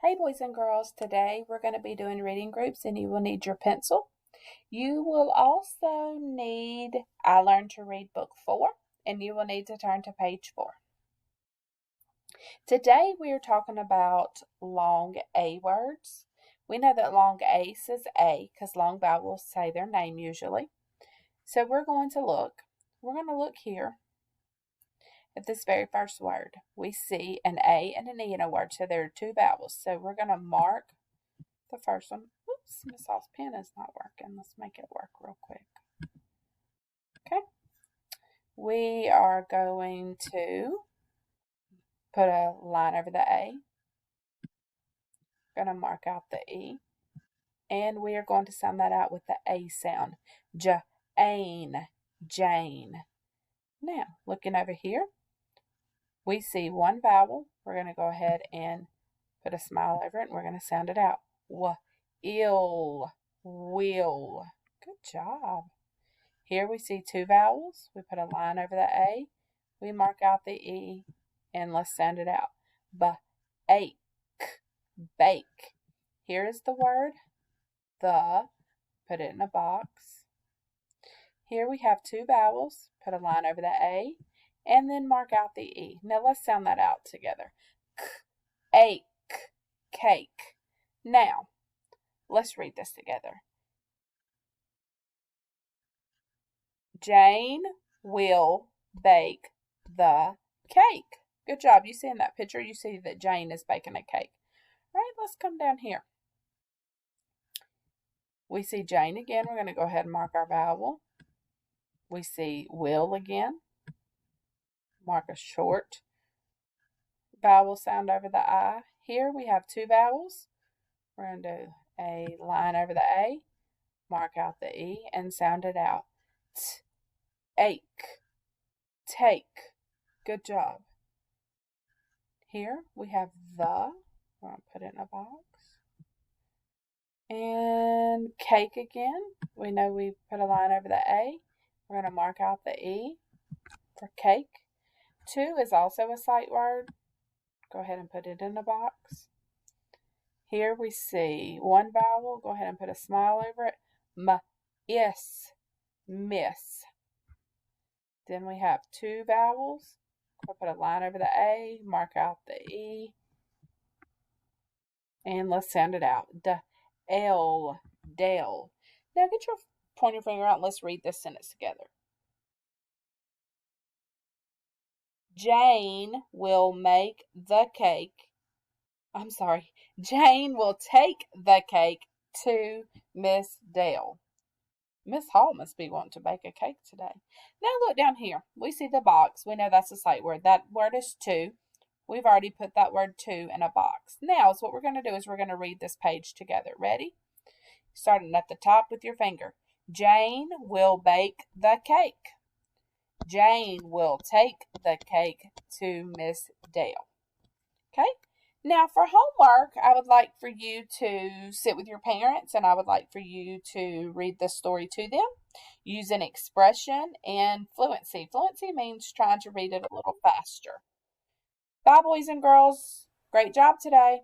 Hey boys and girls, today we're going to be doing reading groups and you will need your pencil. You will also need I Learned to Read Book 4 and you will need to turn to page 4. Today we are talking about long A words. We know that long A says A because long vowels say their name usually. So we're going to look here at this very first word. We see an A and an E in a word, so there are two vowels. So we're going to mark the first one. Oops, Miss Hall's pen is not working. Let's make it work real quick. Okay. We are going to put a line over the A. Going to mark out the E. And we are going to sound that out with the A sound. Jane, Jane. Now, looking over here, we see one vowel. We're going to go ahead and put a smile over it, and we're going to sound it out. Ill, will. Good job. Here we see two vowels. We put a line over the A. We mark out the E, and let's sound it out. Bake, bake. Here is the word, the. Put it in a box. Here we have two vowels. Put a line over the A, and then mark out the E. Now let's sound that out together. Ache, cake. Now, let's read this together. Jane will bake the cake. Good job. You see in that picture, you see that Jane is baking a cake. All right, let's come down here. We see Jane again. We're going to go ahead and mark our vowel. We see will again. Mark a short vowel sound over the I. Here we have two vowels. We're going to do a line over the A, mark out the E, and sound it out. Ache, take. Good job. Here we have the. We're going to put it in a box. And cake again. We know we put a line over the A. We're going to mark out the E for cake. Two is also a sight word. Go ahead and put it in a box. Here we see one vowel. Go ahead and put a smile over it. Miss. Then we have two vowels. I'll put a line over the A, mark out the E, and let's sound it out. Dale. Now get your pointer finger out and let's read this sentence together. Jane will make the cake. Jane will take the cake to Miss Dale. Miss Hall must be wanting to bake a cake today. Now look down here. We see the box. We know that's a sight word. That word is to. We've already put that word to in a box. Now, so what we're going to do is we're going to read this page together. Ready? Starting at the top with your finger. Jane will bake the cake. Jane will take the cake to Miss Dale. Okay? Now, for homework, I would like for you to sit with your parents and I would like for you to read the story to them using expression and fluency. Fluency means trying to read it a little faster. Bye, boys and girls. Great job today.